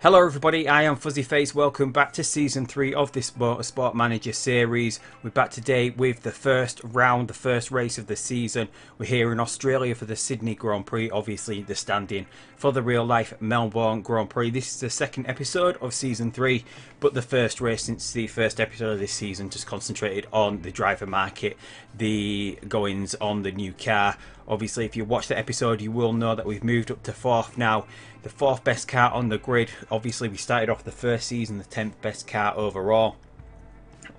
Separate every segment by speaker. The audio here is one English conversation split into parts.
Speaker 1: Hello everybody, I am Fuzzy Face. Welcome back to Season 3 of this Motorsport Manager series. We're back today with the first round, the first race of the season. We're here in Australia for the Sydney Grand Prix, obviously the stand-in for the real-life Melbourne Grand Prix. This is the second episode of Season 3, but the first race since the first episode of this season just concentrated on the driver market, the goings on the new car. Obviously, if you watch the episode, you will know that we've moved up to 4th now. The 4th best car on the grid. Obviously, we started off the first season, the 10th best car overall.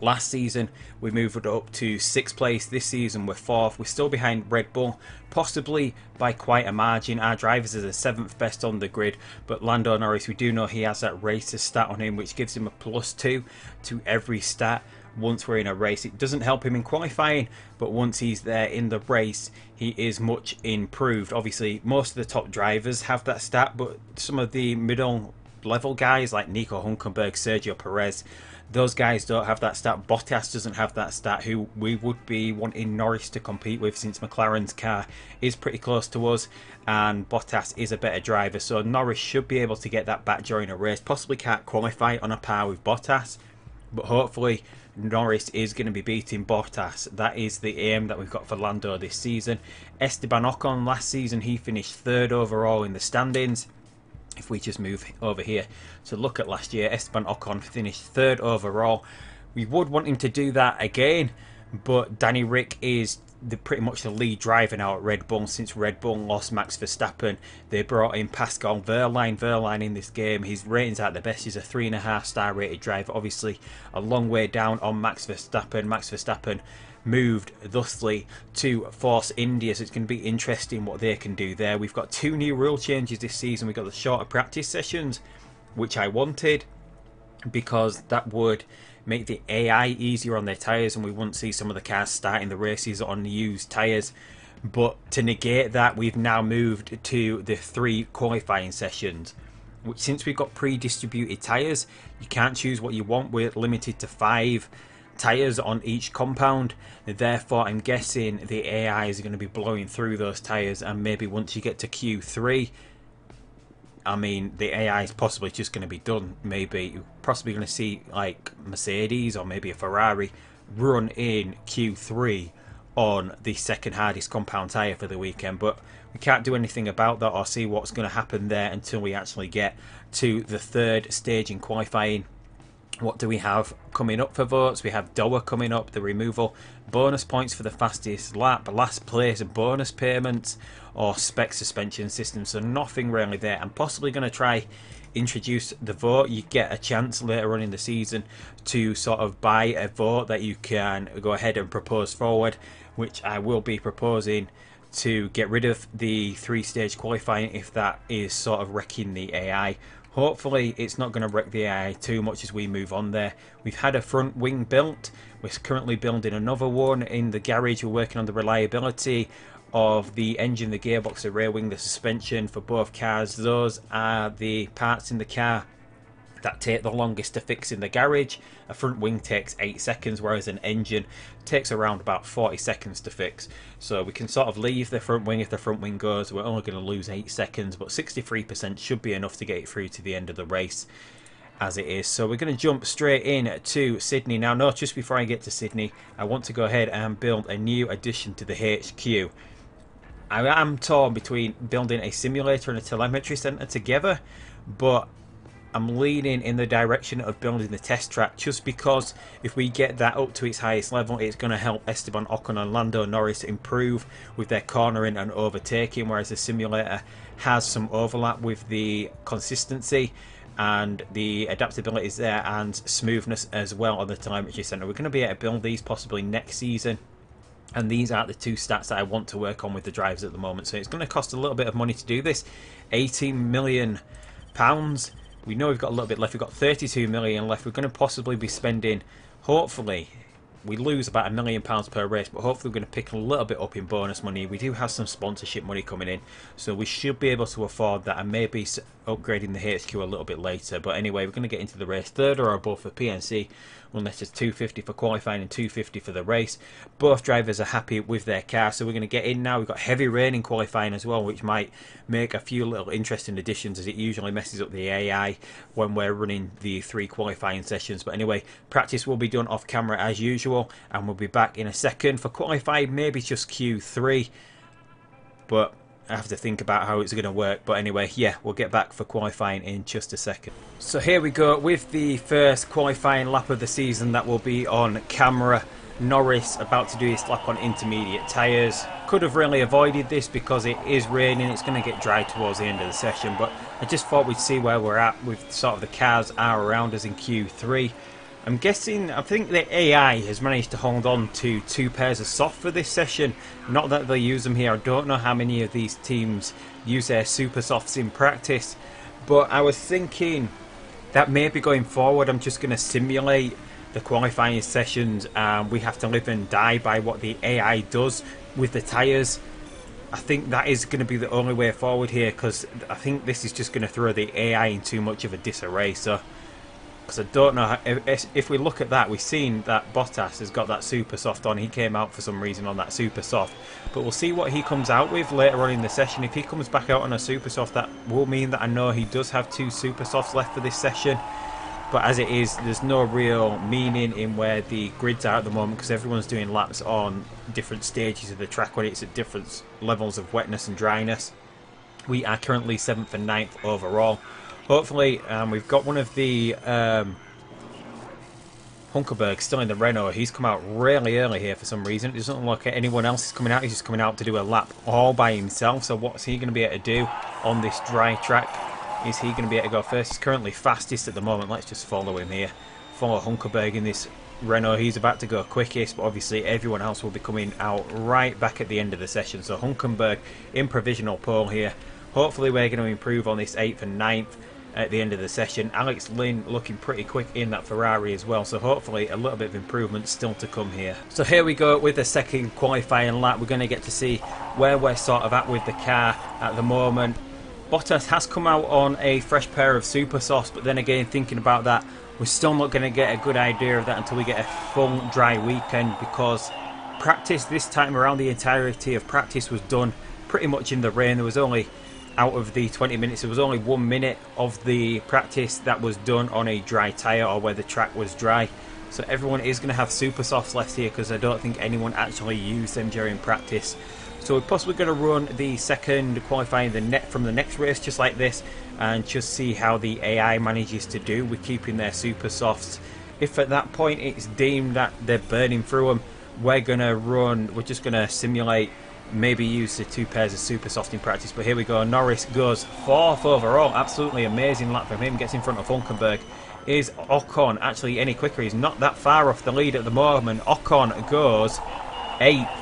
Speaker 1: Last season, we moved up to 6th place. This season, we're 4th. We're still behind Red Bull, possibly by quite a margin. Our drivers are the 7th best on the grid, but Lando Norris, we do know he has that racer stat on him, which gives him a +2 to every stat. Once we're in a race, it doesn't help him in qualifying, but once he's there in the race, he is much improved. Obviously, most of the top drivers have that stat, but some of the middle level guys like Nico Hülkenberg, Sergio Perez, those guys don't have that stat. Bottas doesn't have that stat, who we would be wanting Norris to compete with, since McLaren's car is pretty close to us and Bottas is a better driver. So Norris should be able to get that back during a race. Possibly can't qualify on a par with Bottas, but hopefully Norris is going to be beating Bottas. That is the aim that we've got for Lando this season. Esteban Ocon, last season he finished 3rd overall in the standings. If we just move over here to look at last year, Esteban Ocon finished 3rd overall. We would want him to do that again, but Danny Rick is pretty much the lead driver now at Red Bull. Since Red Bull lost Max Verstappen, they brought in Pascal Wehrlein. Wehrlein in this game, his ratings at the best, is a 3.5 star rated driver. Obviously a long way down on Max Verstappen. Max Verstappen moved thusly to Force India, so it's going to be interesting what they can do there. We've got 2 new rule changes this season. We've got the shorter practice sessions, which I wanted, because that would make the AI easier on their tyres and we wouldn't see some of the cars starting the races on used tyres. But to negate that, we've now moved to the 3 qualifying sessions, which, since we've got pre-distributed tyres, you can't choose what you want. We're limited to 5 tyres on each compound. Therefore, I'm guessing the AI is going to be blowing through those tyres, and maybe once you get to Q3, I mean, the AI is possibly just going to be done. Maybe you're possibly going to see like Mercedes or maybe a Ferrari run in Q3 on the 2nd hardest compound tyre for the weekend. But we can't do anything about that or see what's going to happen there until we actually get to the 3rd stage in qualifying. What do we have coming up for votes? We have Doha coming up, the removal, bonus points for the fastest lap, last place, bonus payments, or spec suspension system. So nothing really there. I'm possibly going to try introduce the vote. You get a chance later on in the season to sort of buy a vote that you can go ahead and propose forward, which I will be proposing to get rid of the 3-stage qualifying if that is sort of wrecking the AI. Hopefully it's not going to wreck the AI too much as we move on there. We've had a front wing built. We're currently building another one in the garage. We're working on the reliability of the engine, the gearbox, the rear wing, the suspension for both cars. Those are the parts in the car that take the longest to fix in the garage. A front wing takes 8 seconds, whereas an engine takes around about 40 seconds to fix. So we can sort of leave the front wing. If the front wing goes, we're only going to lose 8 seconds, but 63% should be enough to get it through to the end of the race as it is. So we're going to jump straight in to Sydney now. No, just before I get to Sydney, I want to go ahead and build a new addition to the HQ. I am torn between building a simulator and a telemetry centre together, but I'm leaning in the direction of building the test track, just because if we get that up to its highest level, it's going to help Esteban Ocon and Lando Norris improve with their cornering and overtaking, whereas the simulator has some overlap with the consistency and the adaptability is there, and smoothness as well on the telemetry centre. We're going to be able to build these possibly next season, and these are the 2 stats that I want to work on with the drivers at the moment. So it's going to cost a little bit of money to do this. £18 million. We know we've got a little bit left. We've got 32 million left. We're going to possibly be spending, hopefully, we lose about £1,000,000 per race, but hopefully we're going to pick a little bit up in bonus money. We do have some sponsorship money coming in, so we should be able to afford that, and maybe upgrading the HQ a little bit later. But anyway, we're going to get into the race. Third or above for PNC, unless it's 250 for qualifying and 250 for the race. Both drivers are happy with their car, so we're going to get in now. We've got heavy rain in qualifying as well, which might make a few little interesting additions, as it usually messes up the AI when we're running the 3 qualifying sessions. But anyway, practice will be done off camera as usual, and we'll be back in a second for qualifying, maybe just Q3, but I have to think about how it's going to work. But anyway, yeah, we'll get back for qualifying in just a second. So here we go with the first qualifying lap of the season that will be on camera. Norris about to do his lap on intermediate tyres. Could have really avoided this because it is raining. It's going to get dry towards the end of the session, but I just thought we'd see where we're at with sort of the cars are around us in Q3. I'm guessing, I think the AI has managed to hold on to 2 pairs of soft for this session. Not that they use them here. I don't know how many of these teams use their super softs in practice, but I was thinking that maybe going forward I'm just going to simulate the qualifying sessions, and we have to live and die by what the AI does with the tyres. I think that is going to be the only way forward here, because I think this is just going to throw the AI in too much of a disarray. So, because I don't know, if we look at that, we've seen that Bottas has got that super soft on. He came out for some reason on that super soft, but we'll see what he comes out with later on in the session. If he comes back out on a super soft, that will mean that I know he does have 2 super softs left for this session. But as it is, there's no real meaning in where the grids are at the moment, because everyone's doing laps on different stages of the track when it's at different levels of wetness and dryness. We are currently 7th and 9th overall. Hopefully, we've got one of the Hunkerberg still in the Renault. He's come out really early here for some reason. It doesn't look like anyone else is coming out. He's just coming out to do a lap all by himself. So what's he going to be able to do on this dry track? Is he going to be able to go first? He's currently fastest at the moment. Let's just follow him here. Follow Hunkerberg in this Renault. He's about to go quickest, but obviously everyone else will be coming out right back at the end of the session. So Hunkerberg in provisional pole here. Hopefully we're going to improve on this 8th and 9th at the end of the session. Alex Lynn looking pretty quick in that Ferrari as well, so hopefully a little bit of improvement still to come here. So here we go with the second qualifying lap. We're going to get to see where we're sort of at with the car at the moment. Bottas has come out on a fresh pair of super softs, but then again, thinking about that, we're still not going to get a good idea of that until we get a full dry weekend, because practice this time around, the entirety of practice was done pretty much in the rain. There was only, out of the 20 minutes, there was only 1 minute of the practice that was done on a dry tyre or where the track was dry. So everyone is going to have super softs left here, because I don't think anyone actually used them during practice. So we're possibly going to run the second qualifying from the next race just like this, and just see how the AI manages to do with keeping their super softs. If at that point it's deemed that they're burning through them, we're just going to simulate, maybe use the 2 pairs of super soft in practice. But here we go. Norris goes 4th overall. Absolutely amazing lap from him. Gets in front of Hulkenberg. Is Ocon actually any quicker? He's not that far off the lead at the moment. Ocon goes 8th.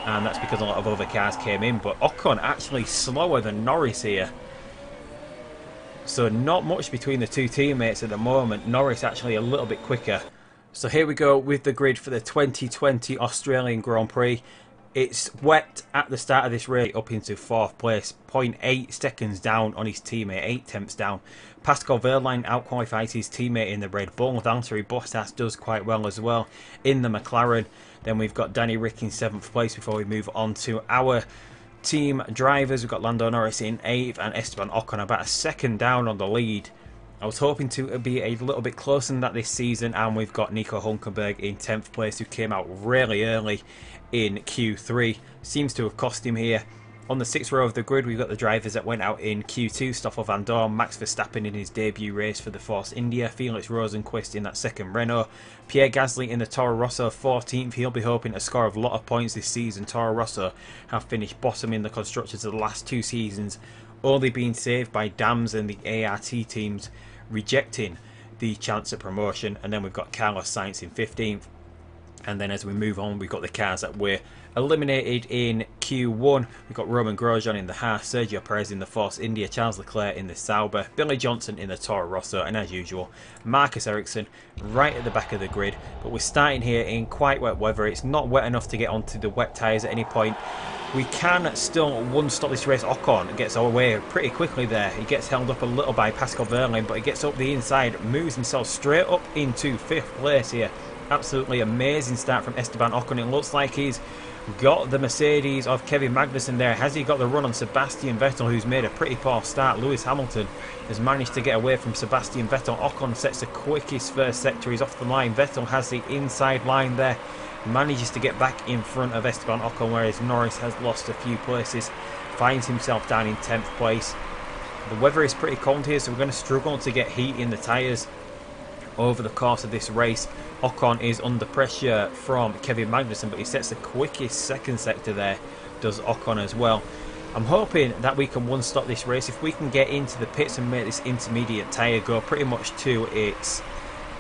Speaker 1: And that's because a lot of other cars came in. But Ocon actually slower than Norris here. So not much between the 2 teammates at the moment. Norris actually a little bit quicker. So here we go with the grid for the 2020 Australian Grand Prix. It's wet at the start of this race, up into 4th place, 0.8 seconds down on his teammate, 8 tenths down. Pascal Wehrlein outqualifies his teammate in the Red Bull. Valtteri Bottas does quite well as well in the McLaren. Then we've got Danny Rick in 7th place before we move on to our team drivers. We've got Lando Norris in 8th and Esteban Ocon about a second down on the lead. I was hoping to be a little bit closer than that this season, and we've got Nico Hulkenberg in 10th place, who came out really early in Q3. Seems to have cost him here. On the 6th row of the grid, we've got the drivers that went out in Q2. Stoffel van Dorn, Max Verstappen in his debut race for the Force India, Felix Rosenqvist in that 2nd Renault, Pierre Gasly in the Toro Rosso 14th. He'll be hoping to score a lot of points this season. Toro Rosso have finished bottom in the Constructors of the last 2 seasons, only being saved by Dams and the ART teams rejecting the chance at promotion. And then we've got Carlos Sainz in 15th. And then as we move on, we've got the cars that we're Eliminated in Q1, we've got Roman Grosjean in the Haas, Sergio Perez in the Force India, Charles Leclerc in the Sauber, Billy Johnson in the Toro Rosso, and as usual, Marcus Ericsson right at the back of the grid. But we're starting here in quite wet weather. It's not wet enough to get onto the wet tyres at any point. We can still one-stop this race. Ocon gets away pretty quickly there. He gets held up a little by Pascal Wehrlein, but he gets up the inside, moves himself straight up into 5th place here. Absolutely amazing start from Esteban Ocon. It looks like he's got the Mercedes of Kevin Magnussen there. Has he got the run on Sebastian Vettel, who's made a pretty poor start? Lewis Hamilton has managed to get away from Sebastian Vettel. Ocon sets the quickest first sector. He's off the line. Vettel has the inside line there. Manages to get back in front of Esteban Ocon, whereas Norris has lost a few places. Finds himself down in 10th place. The weather is pretty cold here, so we're going to struggle to get heat in the tyres over the course of this race. Ocon is under pressure from Kevin Magnussen, but he sets the quickest second sector there, does Ocon as well. I'm hoping that we can one-stop this race. If we can get into the pits and make this intermediate tyre go pretty much to its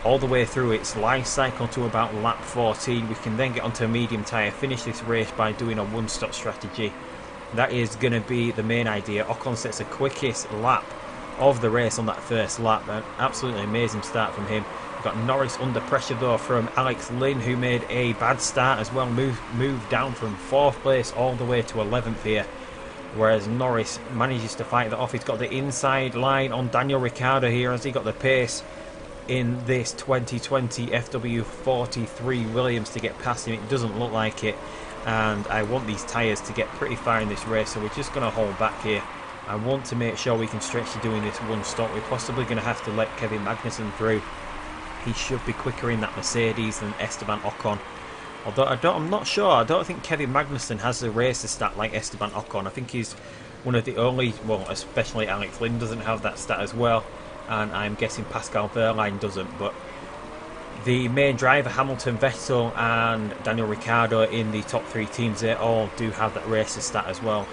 Speaker 1: all the way through its life cycle to about lap 14, we can then get onto a medium tyre, finish this race by doing a one-stop strategy. That is going to be the main idea. Ocon sets the quickest lap of the race on that first lap. An absolutely amazing start from him. We've got Norris under pressure though from Alex Lynn, who made a bad start as well. Moved down from 4th place all the way to 11th here, whereas Norris manages to fight that off. He's got the inside line on Daniel Ricciardo here. Has he got the pace in this 2020 FW43 Williams to get past him? It doesn't look like it, and I want these tyres to get pretty far in this race, so we're just going to hold back here. I want to make sure we can stretch to doing this one stop. We're possibly going to have to let Kevin Magnussen through. He should be quicker in that Mercedes than Esteban Ocon. Although I'm not sure. I don't think Kevin Magnussen has a racer stat like Esteban Ocon. I think he's one of the only, well, especially Alex Lynn doesn't have that stat as well. And I'm guessing Pascal Wehrlein doesn't. But the main driver, Hamilton, Vettel and Daniel Ricciardo in the top 3 teams, they all do have that racer stat as well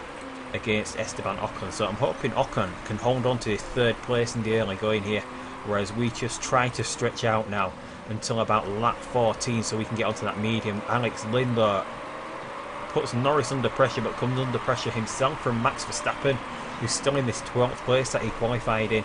Speaker 1: against Esteban Ocon. So I'm hoping Ocon can hold on to his 3rd place in the early going here, whereas we just try to stretch out now until about lap 14 so we can get onto that medium. Alex Lynn though puts Norris under pressure, but comes under pressure himself from Max Verstappen, who's still in this 12th place that he qualified in.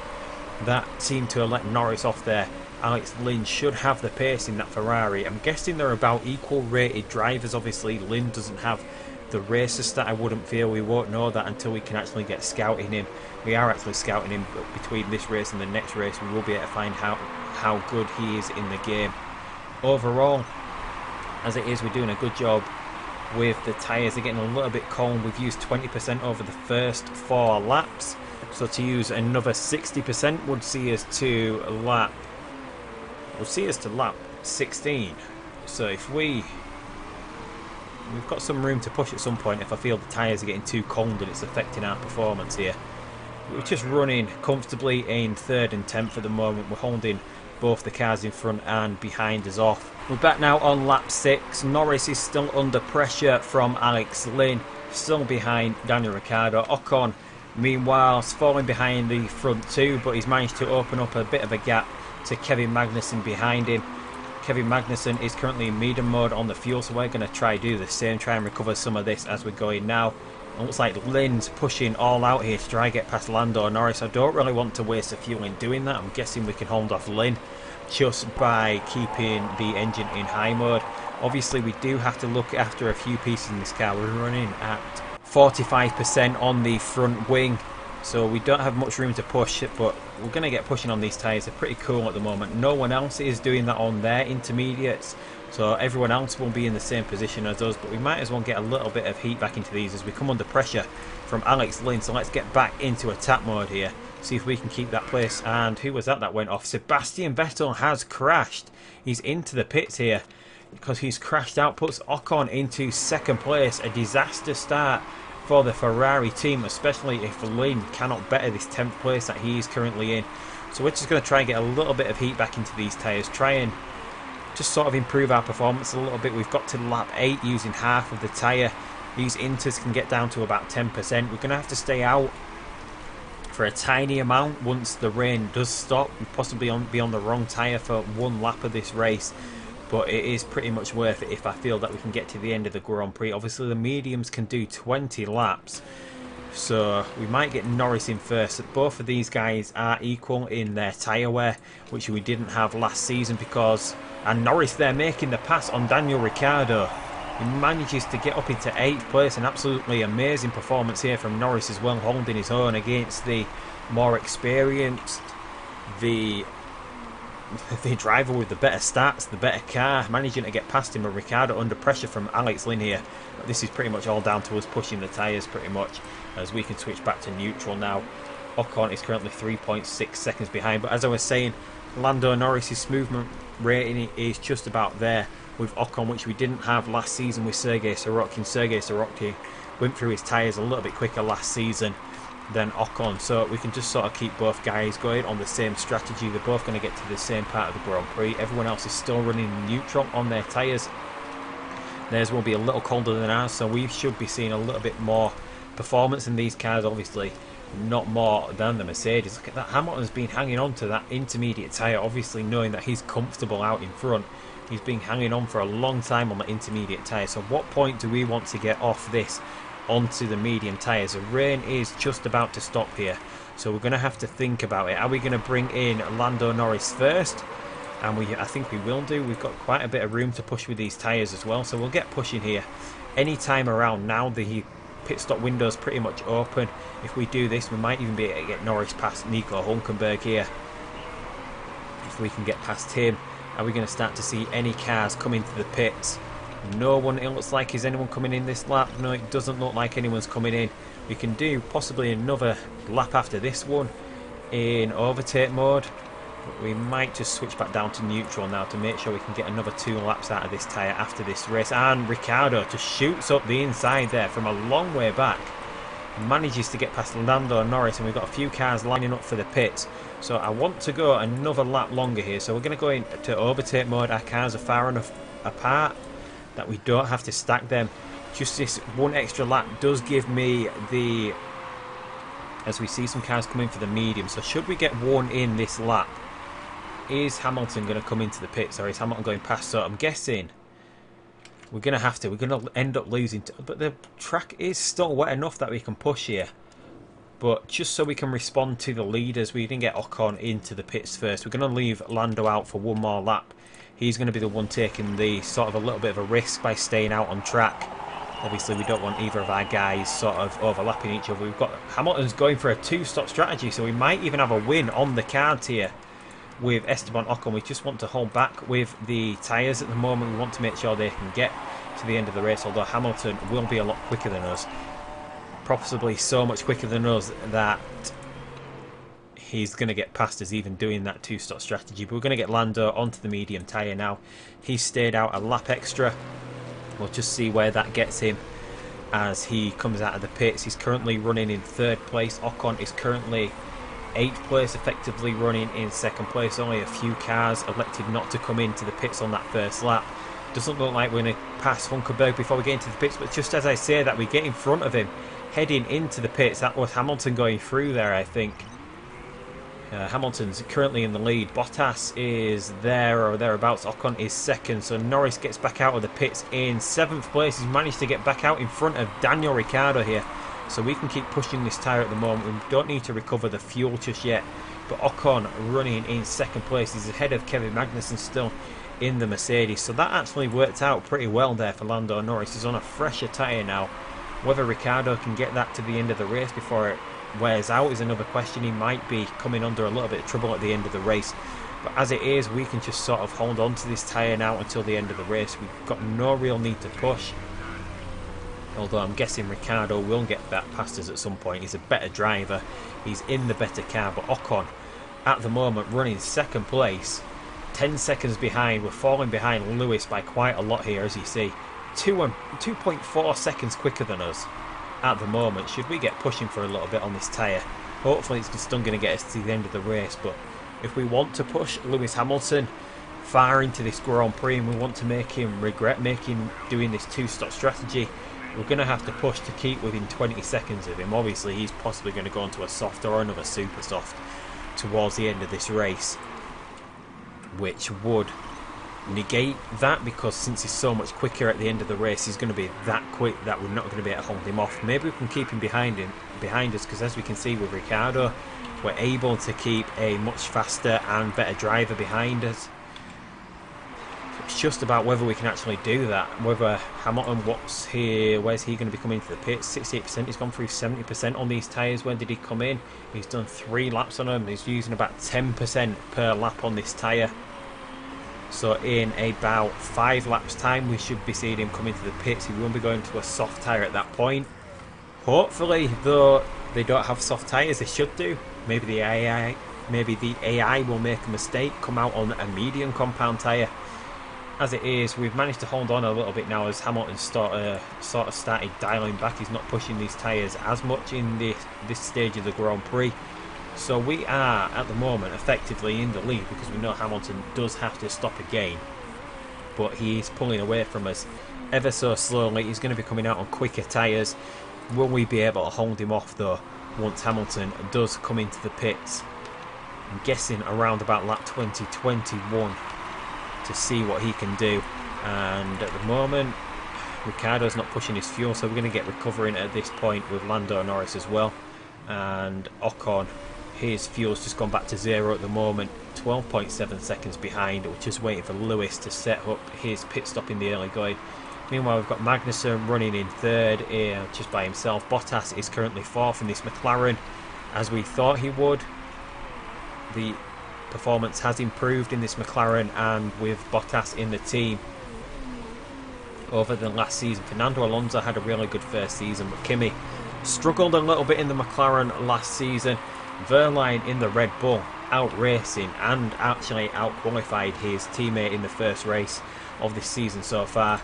Speaker 1: That seemed to have let Norris off there. Alex Lynn should have the pace in that Ferrari. I'm guessing they're about equal rated drivers. Obviously Lynn doesn't have the racer stat. I wouldn't feel we won't know that until we can actually get scouting him. We are actually scouting him, but between this race and the next race we will be able to find how good he is in the game. Overall, as it is, we're doing a good job with the tyres. They're getting a little bit cold. We've used 20% over the first 4 laps, so to use another 60% would see us to lap 16. So if we've got some room to push at some point if I feel the tyres are getting too cold and it's affecting our performance here. We're just running comfortably in 3rd and 10th at the moment. We're holding both the cars in front and behind us off. We're back now on lap 6. Norris is still under pressure from Alex Lynn, still behind Daniel Ricciardo. Ocon, meanwhile, is falling behind the front 2, but he's managed to open up a bit of a gap to Kevin Magnussen behind him. Kevin Magnussen is currently in medium mode on the fuel, so we're going to try do the same, try and recover some of this as we're going now. It looks like Lynn's pushing all out here to try and get past Lando Norris. I don't really want to waste the fuel in doing that. I'm guessing we can hold off Lynn just by keeping the engine in high mode. Obviously we do have to look after a few pieces in this car. We're running at 45% on the front wing, so we don't have much room to push it, but we're going to get pushing on these tyres. They're pretty cool at the moment. No one else is doing that on their intermediates, so everyone else will be in the same position as us, but we might as well get a little bit of heat back into these as we come under pressure from Alex Lynn. So let's get back into attack mode here, see if we can keep that place. And who was that went off? Sebastian Vettel has crashed. He's into the pits here because he's crashed out, puts Ocon into 2nd place. A disaster start for the Ferrari team, especially if Lynn cannot better this 10th place that he is currently in. So we're just going to try and get a little bit of heat back into these tyres, try and just sort of improve our performance a little bit. We've got to lap 8 using half of the tyre. These inters can get down to about 10%. We're going to have to stay out for a tiny amount once the rain does stop, and possibly be on the wrong tyre for one lap of this race. but it is pretty much worth it if I feel that we can get to the end of the Grand Prix. Obviously the mediums can do 20 laps, so we might get Norris in first. Both of these guys are equal in their tyre wear, which we didn't have last season because... And Norris there making the pass on Daniel Ricciardo. He manages to get up into 8th place. An absolutely amazing performance here from Norris as well, holding his own against the more experienced, the driver with the better stats, the better car, managing to get past him. And Ricciardo under pressure from Alex Lynn here. But this is pretty much all down to us pushing the tyres pretty much, as we can switch back to neutral now. Ocon is currently 3.6 seconds behind, but as I was saying, Lando Norris's movement rating is just about there with Ocon, which we didn't have last season with Sergei Sorokin. Sergei Sorokin went through his tyres a little bit quicker last season than Ocon, so we can just sort of keep both guys going on the same strategy. They're both going to get to the same part of the Grand Prix. Everyone else is still running neutral on their tyres. Theirs will be a little colder than ours, so we should be seeing a little bit more performance in these cars, obviously not more than the Mercedes. Look at that, Hamilton's been hanging on to that intermediate tyre, obviously knowing that he's comfortable out in front. He's been hanging on for a long time on the intermediate tyre. So what point do we want to get off this onto the medium tyres? The rain is just about to stop here, so we're going to have to think about it. Are we going to bring in Lando Norris first? And I think we will do. We've got quite a bit of room to push with these tyres as well, so we'll get pushing here. Any time around now, the pit stop window's pretty much open. If we do this, we might even be able to get Norris past Nico Hulkenberg here. If we can get past him, are we going to start to see any cars come into the pits? No one, it looks like, is anyone coming in this lap? No, it doesn't look like anyone's coming in. We can do possibly another lap after this one in overtake mode, but we might just switch back down to neutral now to make sure we can get another 2 laps out of this tyre after this race. And Ricciardo just shoots up the inside there from a long way back, manages to get past Lando Norris, and we've got a few cars lining up for the pits. So I want to go another lap longer here, so we're going to go into overtake mode. Our cars are far enough apart that we don't have to stack them. Just this one extra lap does give me the... As we see some cars coming for the medium, so should we get one in this lap, is Hamilton going to come into the pits, or is Hamilton going past? So I'm guessing we're going to have to. We're going to end up losing. But the track is still wet enough that we can push here. But just so we can respond to the leaders, we didn't get Ocon into the pits first. We're going to leave Lando out for one more lap. He's going to be the one taking the sort of a little bit of a risk by staying out on track. Obviously, we don't want either of our guys sort of overlapping each other. We've got Hamilton's going for a 2-stop strategy, so we might even have a win on the cards here with Esteban Ocon. We just want to hold back with the tyres at the moment. We want to make sure they can get to the end of the race, although Hamilton will be a lot quicker than us. Possibly so much quicker than us that he's going to get past us even doing that 2-stop strategy. But we're going to get Lando onto the medium tyre now. He's stayed out a lap extra. We'll just see where that gets him as he comes out of the pits. He's currently running in 3rd place. Ocon is currently 8th place, effectively running in 2nd place. Only a few cars elected not to come into the pits on that first lap. Doesn't look like we're going to pass Hulkenberg before we get into the pits, but just as I say that, we get in front of him heading into the pits. That was Hamilton going through there, I think. Hamilton's currently in the lead. Bottas is there or thereabouts. Ocon is 2nd, so Norris gets back out of the pits in 7th place. He's managed to get back out in front of Daniel Ricciardo here, so we can keep pushing this tyre at the moment. We don't need to recover the fuel just yet, but Ocon running in 2nd place. He's ahead of Kevin Magnussen still in the Mercedes, so that actually worked out pretty well there for Lando Norris. He's on a fresher tyre now. Whether Ricciardo can get that to the end of the race before it wears out is another question. He might be coming under a little bit of trouble at the end of the race, but as it is, we can just sort of hold on to this tyre now until the end of the race. We've got no real need to push, although I'm guessing Ricciardo will get that past us at some point. He's a better driver, he's in the better car, but Ocon at the moment running 2nd place, 10 seconds behind. We're falling behind Lewis by quite a lot here, as you see. 2.4 seconds quicker than us at the moment. Should we get pushing for a little bit on this tyre? Hopefully it's still going to get us to the end of the race, but if we want to push Lewis Hamilton far into this Grand Prix and we want to make him regret doing this 2-stop strategy, we're going to have to push to keep within 20 seconds of him. Obviously he's possibly going to go into a soft or another super soft towards the end of this race, which would negate that, because since he's so much quicker at the end of the race, he's going to be that quick that we're not going to be able to hold him off. Maybe we can keep him behind us, because as we can see with Ricciardo, we're able to keep a much faster and better driver behind us. It's just about whether we can actually do that. Whether Hamilton, what's here, where's he going to be coming to the pits? 68%, he's gone through 70% on these tyres. When did he come in? He's done 3 laps on them. He's using about 10% per lap on this tyre. So in about 5 laps time, we should be seeing him come into the pits. He won't be going to a soft tyre at that point. Hopefully, though, they don't have soft tyres. They should do. Maybe the AI will make a mistake, come out on a medium compound tyre. As it is, we've managed to hold on a little bit now as Hamilton sort of started dialing back. He's not pushing these tyres as much in this stage of the Grand Prix. So we are, at the moment, effectively in the lead, because we know Hamilton does have to stop again. But he is pulling away from us ever so slowly. He's going to be coming out on quicker tyres. Will we be able to hold him off, though, once Hamilton does come into the pits? I'm guessing around about lap 20-21. To see what he can do. And at the moment, Ricciardo's not pushing his fuel, so we're going to get recovering at this point with Lando Norris as well. And Ocon, his fuel's just gone back to 0 at the moment, 12.7 seconds behind. We're just waiting for Lewis to set up his pit stop in the early going. Meanwhile, we've got Magnussen running in 3rd here just by himself. Bottas is currently 4th in this McLaren, as we thought he would. The performance has improved in this McLaren, and with Bottas in the team over the last season. Fernando Alonso had a really good first season, but Kimi struggled a little bit in the McLaren last season. Verline in the Red Bull out racing and actually out qualified his teammate in the first race of this season so far.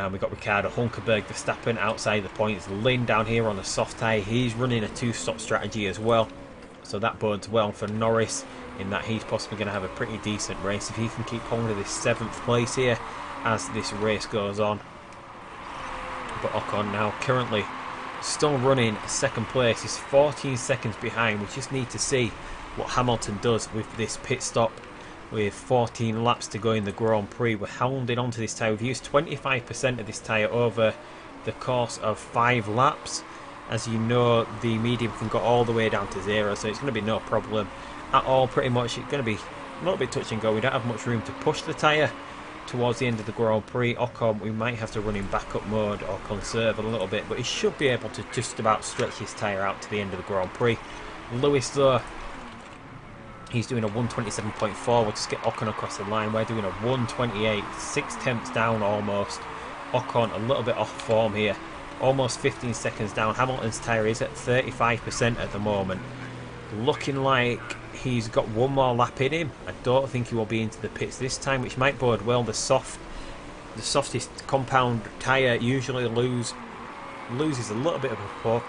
Speaker 1: We've got Ricardo, Hulkenberg, Verstappen outside the points. Lynn down here on the soft tyre. He's running a 2-stop strategy as well. So that bodes well for Norris, in that he's possibly going to have a pretty decent race if he can keep hold of this 7th place here as this race goes on. But Ocon now currently still running 2nd place. He's 14 seconds behind. We just need to see what Hamilton does with this pit stop. With 14 laps to go in the Grand Prix, we're holding onto this tyre. We've used 25% of this tyre over the course of 5 laps. As you know, the medium can go all the way down to 0, so it's going to be no problem at all. Pretty much it's going to be a little bit touch and go. We don't have much room to push the tyre towards the end of the Grand Prix. Ocon, we might have to run in backup mode or conserve a little bit, but he should be able to just about stretch his tyre out to the end of the Grand Prix. Lewis, though, he's doing a 127.4. We'll just get Ocon across the line. We're doing a 128, 6 tenths down almost. Ocon a little bit off form here. Almost 15 seconds down. Hamilton's tyre is at 35% at the moment. Looking like he's got one more lap in him. I don't think he will be into the pits this time, which might bode well. The softest compound tyre usually loses a little bit of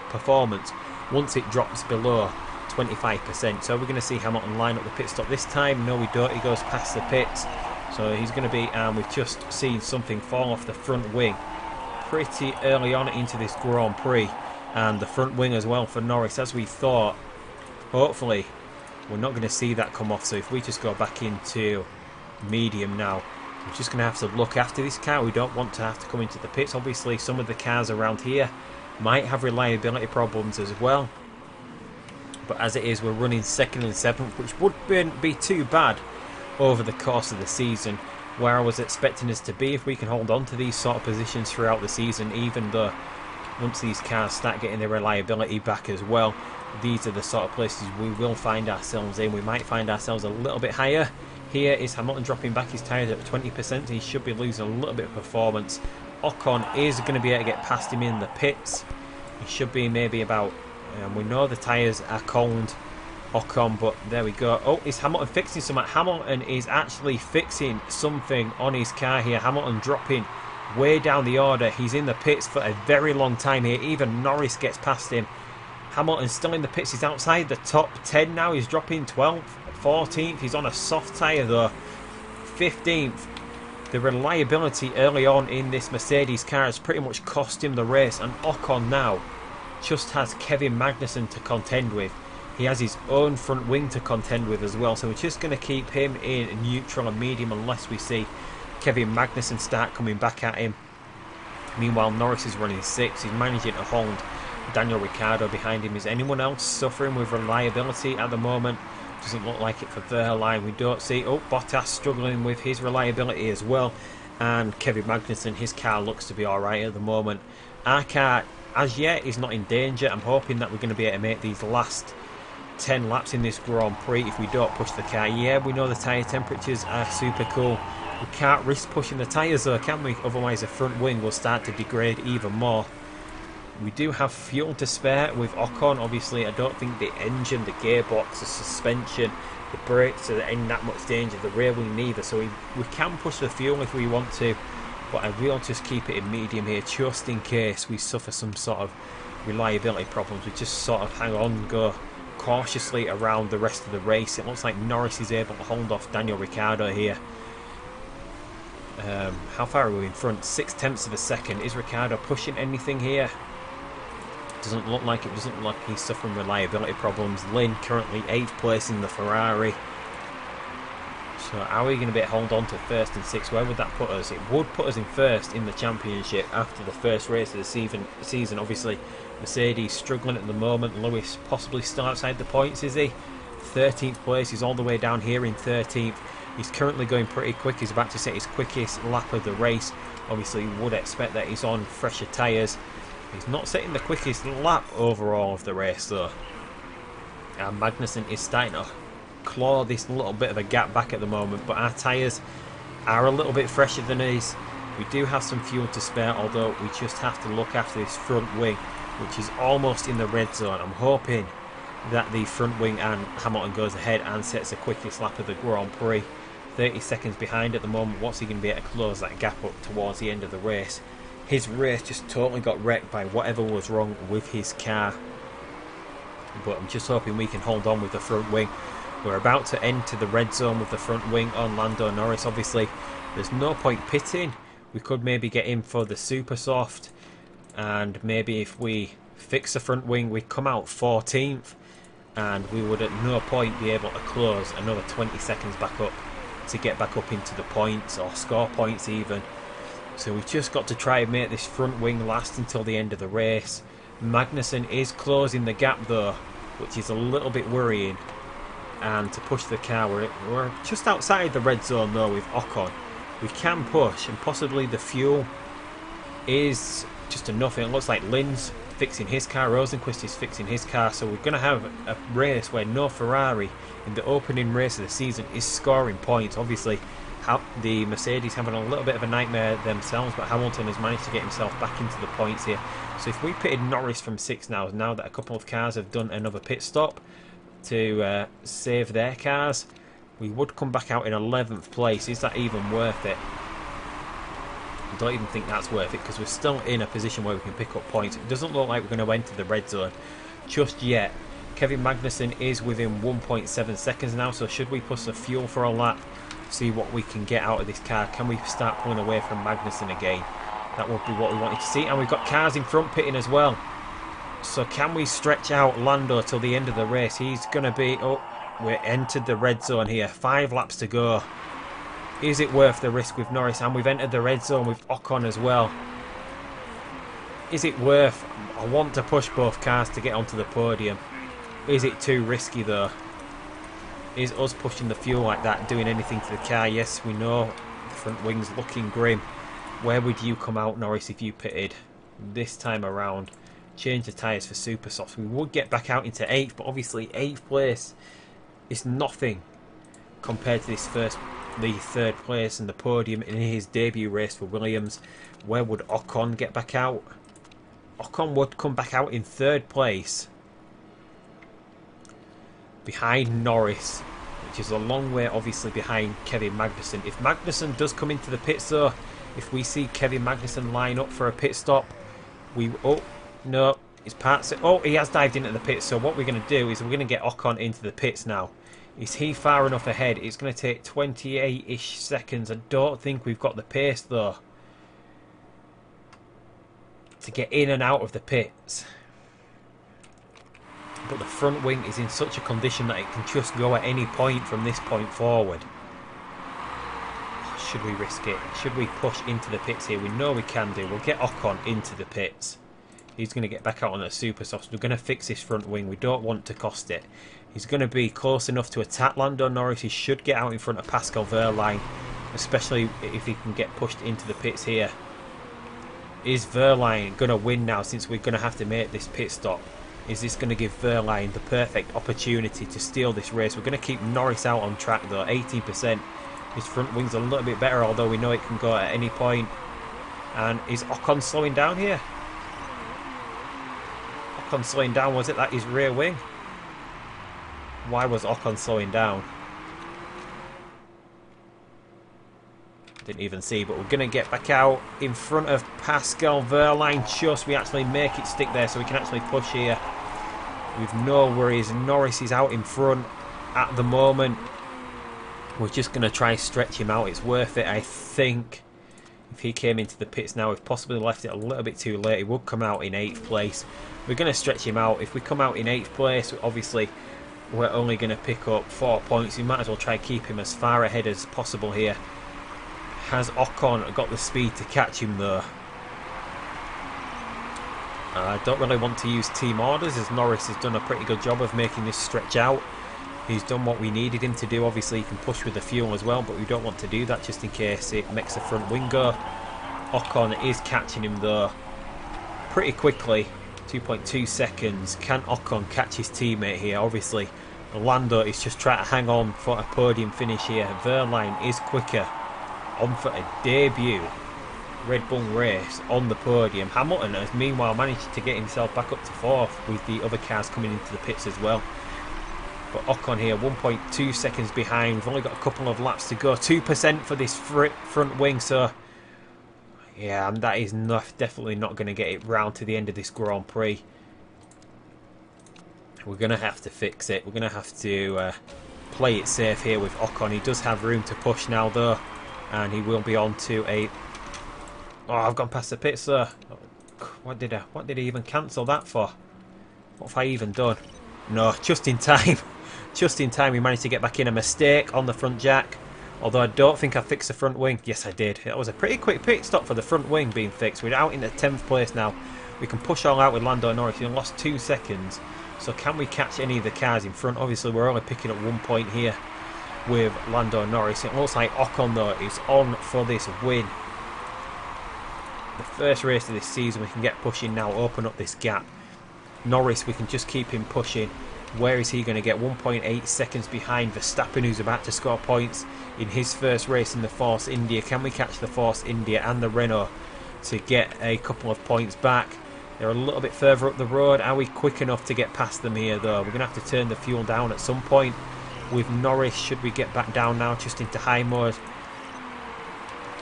Speaker 1: performance once it drops below 25%. So we're going to see Hamilton line up the pit stop this time. No, we don't. He goes past the pits. So he's going to be, and we've just seen something fall off the front wing pretty early on into this Grand Prix, and the front wing as well for Norris, as we thought. Hopefully we're not going to see that come off. So if we just go back into medium now, we're just going to have to look after this car. We don't want to have to come into the pits. Obviously some of the cars around here might have reliability problems as well, but as it is, we're running 2nd and 7th, which wouldn't be too bad over the course of the season, where I was expecting us to be if we can hold on to these sort of positions throughout the season. Even though once these cars start getting their reliability back as well, these are the sort of places we will find ourselves in. We might find ourselves a little bit higher. Here is Hamilton dropping back his tyres at 20%. He should be losing a little bit of performance. Ocon is going to be able to get past him in the pits. He should be maybe about, we know the tyres are cold, Ocon, but there we go. Oh, is Hamilton fixing something? Hamilton is actually fixing something on his car here. Hamilton dropping way down the order. He's in the pits for a very long time here. Even Norris gets past him. Hamilton's still in the pits. He's outside the top 10 now. He's dropping 12th, 14th. He's on a soft tyre though. 15th. The reliability early on in this Mercedes car has pretty much cost him the race, and Ocon now just has Kevin Magnussen to contend with. He has his own front wing to contend with as well, so we're just going to keep him in neutral and medium unless we see Kevin Magnussen start coming back at him. Meanwhile, Norris is running 6th. He's managing to hold Daniel Ricciardo behind him. Is anyone else suffering with reliability at the moment? Doesn't look like it for their line. We don't see... Oh, Bottas struggling with his reliability as well. And Kevin Magnussen, his car looks to be alright at the moment. Our car, as yet, is not in danger. I'm hoping that we're going to be able to make these last 10 laps in this Grand Prix if we don't push the car. Yeah, we know the tyre temperatures are super cool. We can't risk pushing the tyres though, can we? Otherwise the front wing will start to degrade even more. We do have fuel to spare with Ocon. Obviously, I don't think the engine, the gearbox, the suspension, the brakes are in that much danger. The rear wing neither, so we can push the fuel if we want to. But I will just keep it in medium here, just in case we suffer some sort of reliability problems. We just sort of hang on, go cautiously around the rest of the race. It looks like Norris is able to hold off Daniel Ricciardo here. How far are we in front? 0.6 of a second. Is Ricciardo pushing anything here? Doesn't look like it. Doesn't look like he's suffering reliability problems. Lynn currently 8th place in the Ferrari. So are we going to be able to hold on to 1st and 6th? Where would that put us? It would put us in 1st in the championship after the first race of the season. Obviously, Mercedes struggling at the moment. Lewis possibly still outside the points, is he? 13th place. He's all the way down here in 13th. He's currently going pretty quick. He's about to set his quickest lap of the race. Obviously, you would expect that he's on fresher tyres. He's not setting the quickest lap overall of the race, though. And Magnussen is starting to claw this little bit of a gap back at the moment, but our tyres are a little bit fresher than his. We do have some fuel to spare, although we just have to look after this front wing, which is almost in the red zone. I'm hoping that the front wing and Hamilton goes ahead and sets the quickest lap of the Grand Prix. 30 seconds behind at the moment. What's he going to be able to close that gap up towards the end of the race? His race just totally got wrecked by whatever was wrong with his car. But I'm just hoping we can hold on with the front wing. We're about to enter the red zone with the front wing on Lando Norris. Obviously, there's no point pitting. We could maybe get in for the super soft. And maybe if we fix the front wing, we'd come out 14th. And we would at no point be able to close another 20 seconds back up to get back up into the points or score points even. So we've just got to try and make this front wing last until the end of the race. Magnussen is closing the gap though, which is a little bit worrying. And to push the car, we're just outside the red zone though with Ocon. We can push, and possibly the fuel is just enough. It looks like Lynn's fixing his car, Rosenquist is fixing his car, so we're going to have a race where no Ferrari in the opening race of the season is scoring points. Obviously, the Mercedes having a little bit of a nightmare themselves, but Hamilton has managed to get himself back into the points here. So if we pitted Norris from 6 now that a couple of cars have done another pit stop to save their cars, we would come back out in 11th place. Is that even worth it? I don't even think that's worth it, because we're still in a position where we can pick up points. It doesn't look like we're going to enter the red zone just yet. Kevin Magnussen is within 1.7 seconds now, so should we push the fuel for a lap, see what we can get out of this car? Can we start pulling away from Magnussen again? That would be what we wanted to see. And we've got cars in front pitting as well. So can we stretch out Lando till the end of the race? He's going to be... Oh, we're entered the red zone here. 5 laps to go. Is it worth the risk with Norris? And we've entered the red zone with Ocon as well. Is it worth... I want to push both cars to get onto the podium. Is it too risky though? Is us pushing the fuel like that doing anything to the car? Yes, we know the front wing's looking grim. Where would you come out, Norris, if you pitted this time around? Change the tyres for super softs. We would get back out into 8th, but obviously 8th place is nothing compared to this the 3rd place and the podium in his debut race for Williams. Where would Ocon get back out? Ocon would come back out in 3rd place behind Norris, which is a long way obviously behind Kevin Magnussen. If Magnussen does come into the pits though, if we see Kevin Magnussen line up for a pit stop, oh no, his parts, oh, he has dived into the pits. So what we're going to do is we're going to get Ocon into the pits now. Is he far enough ahead? It's going to take 28-ish seconds. I don't think we've got the pace though to get in and out of the pits. but the front wing is in such a condition that it can just go at any point from this point forward. Should we risk it? Should we push into the pits here? We know we can do. We'll get Ocon into the pits. He's going to get back out on the super softs. We're going to fix this front wing. We don't want to cost it. He's going to be close enough to attack Lando Norris. He should get out in front of Pascal Wehrlein, especially if he can get pushed into the pits here. Is Wehrlein going to win now, since we're going to have to make this pit stop? Is this going to give Wehrlein the perfect opportunity to steal this race? We're going to keep Norris out on track though, 18%. His front wing's a little bit better, although we know it can go at any point. And is Ocon slowing down here? Ocon slowing down, was it that his rear wing? Why was Ocon slowing down? Didn't even see, but we're going to get back out in front of Pascal Wehrlein. Just we actually make it stick there, so we can actually push here with no worries. Norris is out in front at the moment. We're just going to try and stretch him out. It's worth it, I think. If he came into the pits now, we've possibly left it a little bit too late. He would come out in 8th place. We're going to stretch him out. If we come out in 8th place, obviously we're only going to pick up 4 points. We might as well try and keep him as far ahead as possible here. Has Ocon got the speed to catch him though? I don't really want to use team orders, as Norris has done a pretty good job of making this stretch out. He's done what we needed him to do. Obviously he can push with the fuel as well, but we don't want to do that just in case it makes the front wing go. Ocon is catching him though pretty quickly. 2.2 seconds. Can Ocon catch his teammate here? Obviously Lando is just trying to hang on for a podium finish here. Wehrlein is quicker, on for a debut Red Bull race on the podium. Hamilton has meanwhile managed to get himself back up to 4th with the other cars coming into the pits as well. But Ocon here 1.2 seconds behind. We've only got a couple of laps to go. 2% for this front wing, so yeah, that is definitely not going to get it round to the end of this Grand Prix. We're going to have to fix it. We're going to have to play it safe here with Ocon. He does have room to push now though, and he will be on to a... Oh, I've gone past the pits there. What did he even cancel that for? What have I even done? No, just in time. Just in time we managed to get back in. A mistake on the front jack. Although I don't think I fixed the front wing. Yes, I did. That was a pretty quick pit stop for the front wing being fixed. We're out in the 10th place now. We can push all out with Lando Norris. He lost 2 seconds. So can we catch any of the cars in front? Obviously, we're only picking up 1 point here with Lando Norris. It looks like Ocon, though, is on for this win. The first race of this season, we can get pushing now, open up this gap. Norris, we can just keep him pushing. Where is he going to get? 1.8 seconds behind Verstappen, who's about to score points in his first race in the Force India. Can we catch the Force India and the Renault to get a couple of points back? They're a little bit further up the road. Are we quick enough to get past them here though? We're going to have to turn the fuel down at some point with Norris. Should we get back down now just into high mode?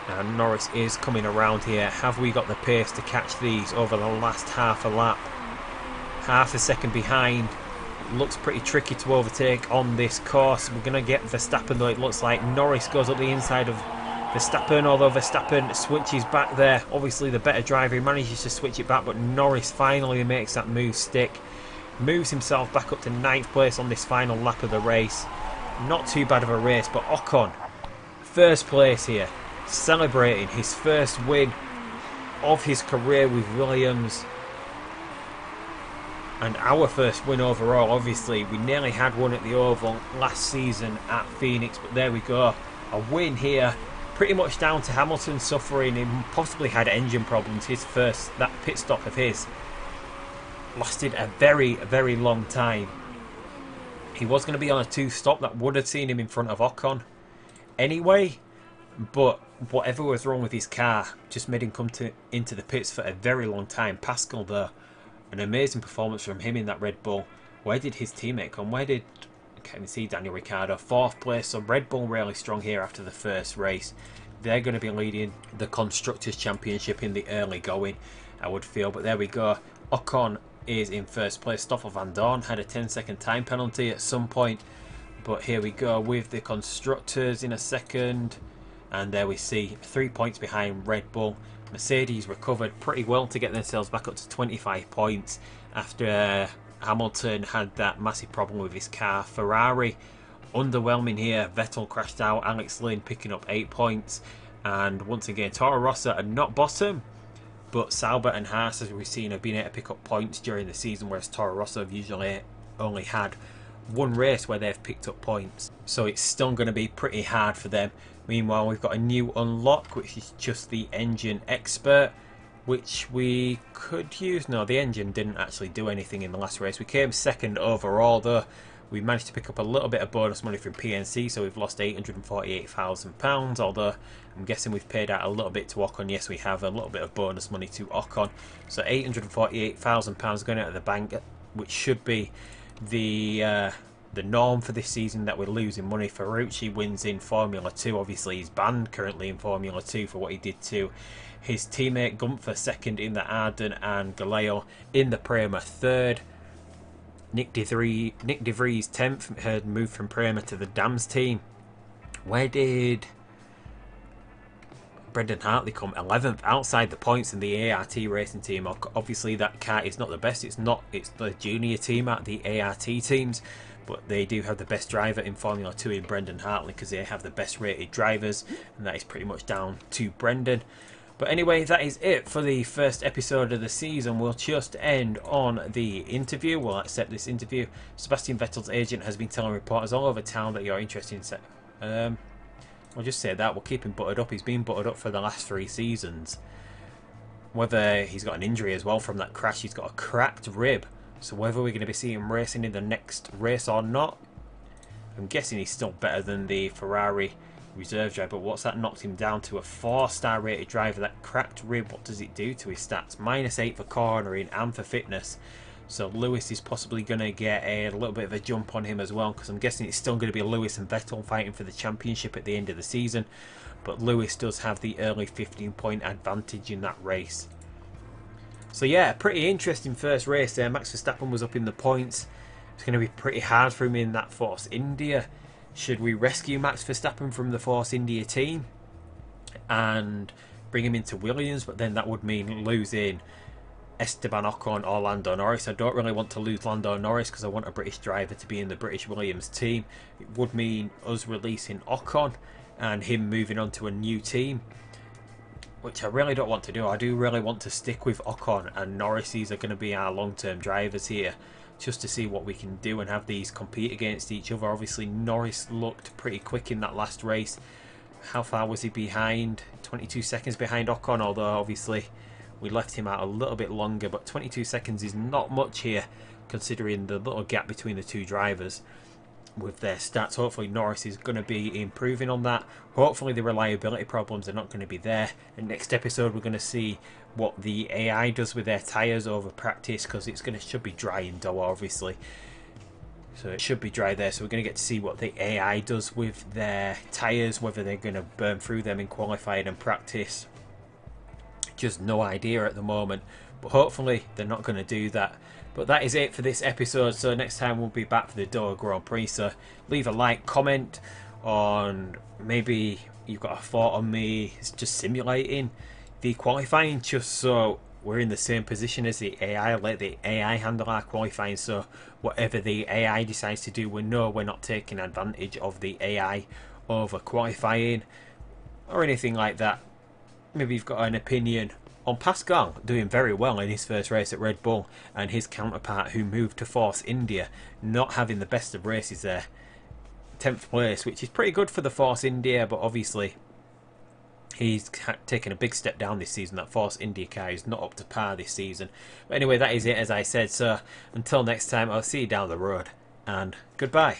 Speaker 1: And Norris is coming around here. Have we got the pace to catch these over the last half a lap? Half a second behind. Looks pretty tricky to overtake on this course. We're going to get Verstappen though, it looks like. Norris goes up the inside of Verstappen, although Verstappen switches back there. Obviously the better driver, he manages to switch it back, but Norris finally makes that move stick. Moves himself back up to 9th place on this final lap of the race. Not too bad of a race, but Ocon, 1st place here, celebrating his first win of his career with Williams. And our first win overall. Obviously we nearly had one at the Oval last season at Phoenix, but there we go, a win here, pretty much down to Hamilton suffering. He possibly had engine problems. That pit stop of his lasted a very long time. He was going to be on a 2-stop that would have seen him in front of Ocon anyway, but whatever was wrong with his car just made him come into the pits for a very long time. Pascal there, an amazing performance from him in that Red Bull. Where did his teammate come? Where did... I can't even see Daniel Ricciardo. 4th place. So Red Bull really strong here after the first race. They're going to be leading the Constructors' Championship in the early going, I would feel. But there we go. Ocon is in 1st place. Stoffel Van Dorn had a 10-second time penalty at some point. But here we go with the Constructors in a second. And there we see 3 points behind Red Bull. Mercedes recovered pretty well to get themselves back up to 25 points after Hamilton had that massive problem with his car. Ferrari, underwhelming here. Vettel crashed out. Alex Lynn picking up 8 points. And once again, Toro Rosso are not bottom. But Sauber and Haas, as we've seen, have been able to pick up points during the season, whereas Toro Rosso have usually only had one race where they've picked up points. So it's still going to be pretty hard for them. Meanwhile, we've got a new unlock, which is just the engine expert, which we could use. No, the engine didn't actually do anything in the last race. We came second overall, though. We managed to pick up a little bit of bonus money from PNC, so we've lost £848,000, although I'm guessing we've paid out a little bit to Ocon. Yes, we have a little bit of bonus money to Ocon. So £848,000 going out of the bank, which should be the norm for this season, that we're losing money. Ferrucci wins in Formula 2. Obviously, he's banned currently in Formula 2 for what he did to his teammate. Gunther second in the Arden, and Galeo in the Prema third. Nick De Vries 10th, had moved from Prema to the Dams team. Where did Brendan Hartley come? 11th, outside the points in the ART racing team. Obviously that car is not the best. It's the junior team at the ART teams, but they do have the best driver in Formula 2 in Brendan Hartley, because they have the best rated drivers, and that is pretty much down to Brendan. But anyway, that is it for the first episode of the season. We'll just end on the interview. We'll accept this interview. Sebastian Vettel's agent has been telling reporters all over town that you're interested in... We'll just say that. We'll keep him buttered up. He's been buttered up for the last 3 seasons. Whether he's got an injury as well from that crash. He's got a cracked rib. So whether we're going to be seeing him racing in the next race or not, I'm guessing he's still better than the Ferrari reserve driver. But what's that knocked him down to? A 4-star rated driver. That cracked rib, what does it do to his stats? -8 for cornering and for fitness. So Lewis is possibly going to get a little bit of a jump on him as well, because I'm guessing it's still going to be Lewis and Vettel fighting for the championship at the end of the season. But Lewis does have the early 15-point advantage in that race. So yeah, pretty interesting first race there. Max Verstappen was up in the points. It's going to be pretty hard for him in that Force India. Should we rescue Max Verstappen from the Force India team and bring him into Williams? But then that would mean losing Esteban Ocon or Lando Norris. I don't really want to lose Lando Norris, because I want a British driver to be in the British Williams team. It would mean us releasing Ocon and him moving on to a new team, which I really don't want to do. I do really want to stick with Ocon and Norris. These are going to be our long-term drivers here, just to see what we can do and have these compete against each other. Obviously Norris looked pretty quick in that last race. How far was he behind? 22 seconds behind Ocon, although obviously we left him out a little bit longer, but 22 seconds is not much here, considering the little gap between the two drivers with their stats. Hopefully Norris is going to be improving on that. Hopefully the reliability problems are not going to be there. And next episode we're going to see what the AI does with their tyres over practice, because it's should be dry in Doha, obviously. So it should be dry there, so we're going to get to see what the AI does with their tyres, whether they're going to burn through them in qualifying and practice. Just no idea at the moment, but hopefully they're not going to do that. But that is it for this episode. So next time we'll be back for the Doha Grand Prix. So leave a like, comment on, maybe you've got a thought on me just simulating the qualifying, just so we're in the same position as the AI. Let the AI handle our qualifying, so whatever the AI decides to do, we know we're not taking advantage of the AI over qualifying or anything like that. Maybe you've got an opinion on Pascal doing very well in his first race at Red Bull, and his counterpart who moved to Force India not having the best of races there. 10th place, which is pretty good for the Force India, but obviously he's taken a big step down this season. That Force India car is not up to par this season. But anyway, that is it, as I said. So until next time, I'll see you down the road, and goodbye.